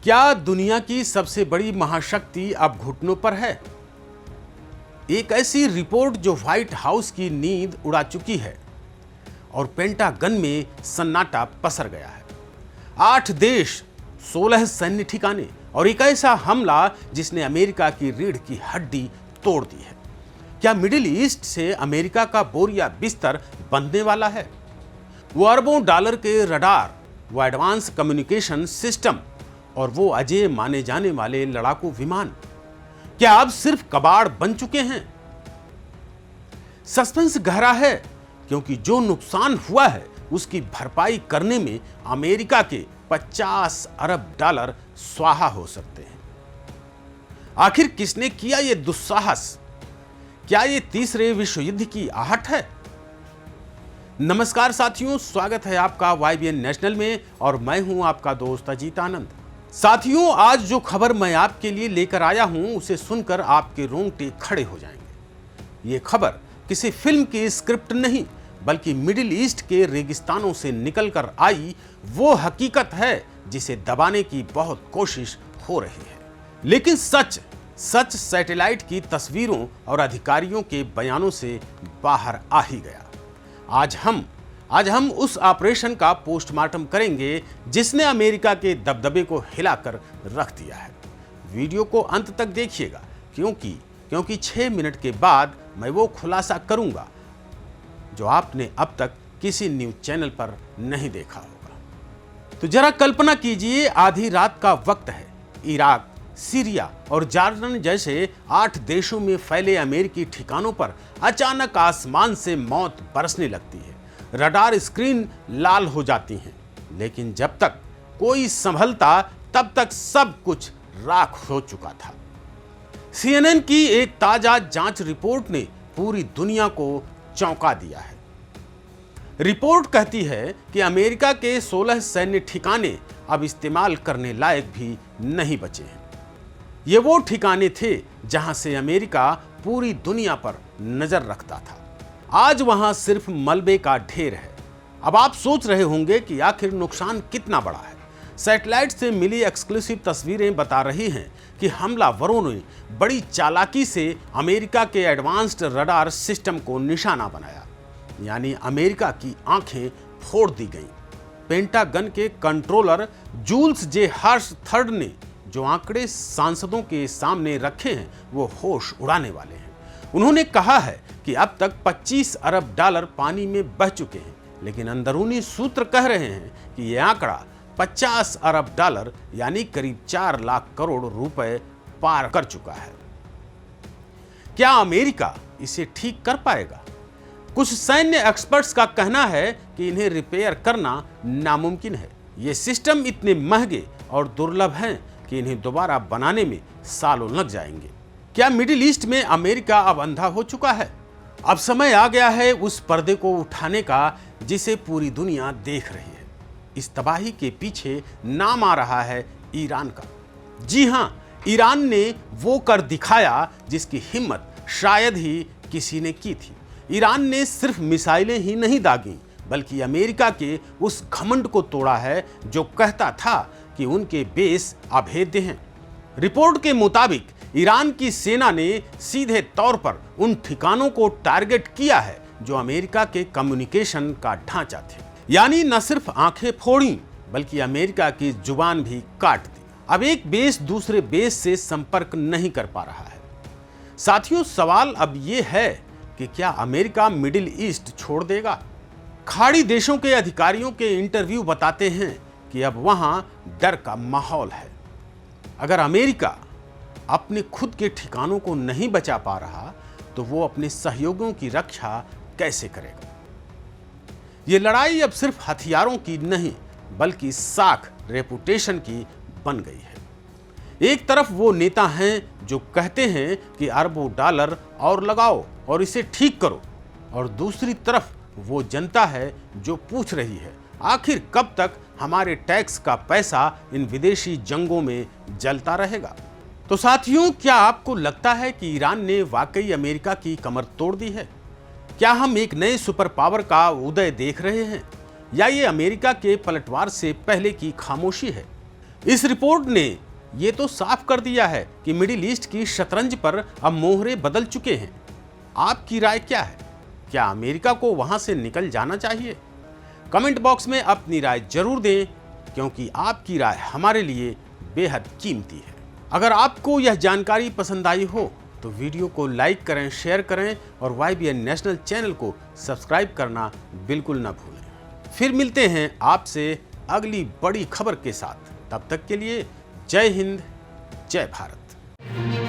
क्या दुनिया की सबसे बड़ी महाशक्ति अब घुटनों पर है? एक ऐसी रिपोर्ट जो व्हाइट हाउस की नींद उड़ा चुकी है और पेंटागन में सन्नाटा पसर गया है। 8 देश, 16 सैन्य ठिकाने और एक ऐसा हमला जिसने अमेरिका की रीढ़ की हड्डी तोड़ दी है। क्या मिडिल ईस्ट से अमेरिका का बोरिया बिस्तर बनने वाला है? वो अरबों डॉलर के रडार, वो एडवांस कम्युनिकेशन सिस्टम और वो अजेय माने जाने वाले लड़ाकू विमान क्या अब सिर्फ कबाड़ बन चुके हैं? सस्पेंस गहरा है क्योंकि जो नुकसान हुआ है उसकी भरपाई करने में अमेरिका के 50 अरब डॉलर स्वाहा हो सकते हैं। आखिर किसने किया यह दुस्साहस? क्या यह तीसरे विश्व युद्ध की आहट है? नमस्कार साथियों, स्वागत है आपका YBN नेशनल में और मैं हूं आपका दोस्त अजीत आनंद। साथियों, आज जो खबर मैं आपके लिए लेकर आया हूं उसे सुनकर आपके रोंगटे खड़े हो जाएंगे। ये खबर किसी फिल्म की स्क्रिप्ट नहीं बल्कि मिडिल ईस्ट के रेगिस्तानों से निकलकर आई वो हकीकत है जिसे दबाने की बहुत कोशिश हो रही है। लेकिन सच सैटेलाइट की तस्वीरों और अधिकारियों के बयानों से बाहर आ ही गया। आज हम उस ऑपरेशन का पोस्टमार्टम करेंगे जिसने अमेरिका के दबदबे को हिलाकर रख दिया है। वीडियो को अंत तक देखिएगा क्योंकि 6 मिनट के बाद मैं वो खुलासा करूंगा जो आपने अब तक किसी न्यूज चैनल पर नहीं देखा होगा। तो जरा कल्पना कीजिए, आधी रात का वक्त है। इराक, सीरिया और जॉर्डन जैसे 8 देशों में फैले अमेरिकी ठिकानों पर अचानक आसमान से मौत बरसने लगती है। रडार स्क्रीन लाल हो जाती हैं, लेकिन जब तक कोई संभलता तब तक सब कुछ राख हो चुका था। CNN की एक ताजा जांच रिपोर्ट ने पूरी दुनिया को चौंका दिया है। रिपोर्ट कहती है कि अमेरिका के 16 सैन्य ठिकाने अब इस्तेमाल करने लायक भी नहीं बचे हैं। ये वो ठिकाने थे जहां से अमेरिका पूरी दुनिया पर नजर रखता था। आज वहां सिर्फ मलबे का ढेर है। अब आप सोच रहे होंगे कि आखिर नुकसान कितना बड़ा है। सैटेलाइट से मिली एक्सक्लूसिव तस्वीरें बता रही हैं कि हमलावरों ने बड़ी चालाकी से अमेरिका के एडवांस्ड रडार सिस्टम को निशाना बनाया, यानी अमेरिका की आंखें फोड़ दी गईं। पेंटागन के कंट्रोलर जूल्स जे हर्श थर्ड ने जो आंकड़े सांसदों के सामने रखे हैं वो होश उड़ाने वाले हैं। उन्होंने कहा है कि अब तक 25 अरब डॉलर पानी में बह चुके हैं, लेकिन अंदरूनी सूत्र कह रहे हैं कि यह आंकड़ा 50 अरब डॉलर यानी करीब 4 लाख करोड़ रुपए पार कर चुका है। क्या अमेरिका इसे ठीक कर पाएगा? कुछ सैन्य एक्सपर्ट्स का कहना है कि इन्हें रिपेयर करना नामुमकिन है। ये सिस्टम इतने महंगे और दुर्लभ हैं कि इन्हें दोबारा बनाने में सालों लग जाएंगे। क्या मिडिल ईस्ट में अमेरिका अब अंधा हो चुका है? अब समय आ गया है उस पर्दे को उठाने का जिसे पूरी दुनिया देख रही है। इस तबाही के पीछे नाम आ रहा है ईरान का। जी हां, ईरान ने वो कर दिखाया जिसकी हिम्मत शायद ही किसी ने की थी। ईरान ने सिर्फ मिसाइलें ही नहीं दागी बल्कि अमेरिका के उस घमंड को तोड़ा है जो कहता था कि उनके बेस अभेद्य हैं। रिपोर्ट के मुताबिक ईरान की सेना ने सीधे तौर पर उन ठिकानों को टारगेट किया है जो अमेरिका के कम्युनिकेशन का ढांचा थे, यानी न सिर्फ आंखें फोड़ी बल्कि अमेरिका की जुबान भी काट दी। अब एक बेस दूसरे बेस से संपर्क नहीं कर पा रहा है। साथियों, सवाल अब यह है कि क्या अमेरिका मिडिल ईस्ट छोड़ देगा? खाड़ी देशों के अधिकारियों के इंटरव्यू बताते हैं कि अब वहां डर का माहौल है। अगर अमेरिका अपने खुद के ठिकानों को नहीं बचा पा रहा तो वो अपने सहयोगियों की रक्षा कैसे करेगा? ये लड़ाई अब सिर्फ हथियारों की नहीं बल्कि साख रेपुटेशन की बन गई है। एक तरफ वो नेता हैं जो कहते हैं कि अरबों डॉलर और लगाओ और इसे ठीक करो, और दूसरी तरफ वो जनता है जो पूछ रही है आखिर कब तक हमारे टैक्स का पैसा इन विदेशी जंगों में जलता रहेगा। तो साथियों, क्या आपको लगता है कि ईरान ने वाकई अमेरिका की कमर तोड़ दी है? क्या हम एक नए सुपर पावर का उदय देख रहे हैं या ये अमेरिका के पलटवार से पहले की खामोशी है? इस रिपोर्ट ने ये तो साफ कर दिया है कि मिडिल ईस्ट की शतरंज पर अब मोहरे बदल चुके हैं। आपकी राय क्या है? क्या अमेरिका को वहां से निकल जाना चाहिए? कमेंट बॉक्स में अपनी राय जरूर दें, क्योंकि आपकी राय हमारे लिए बेहद कीमती है। अगर आपको यह जानकारी पसंद आई हो तो वीडियो को लाइक करें, शेयर करें और YBN नेशनल चैनल को सब्सक्राइब करना बिल्कुल ना भूलें। फिर मिलते हैं आपसे अगली बड़ी खबर के साथ। तब तक के लिए जय हिंद, जय भारत।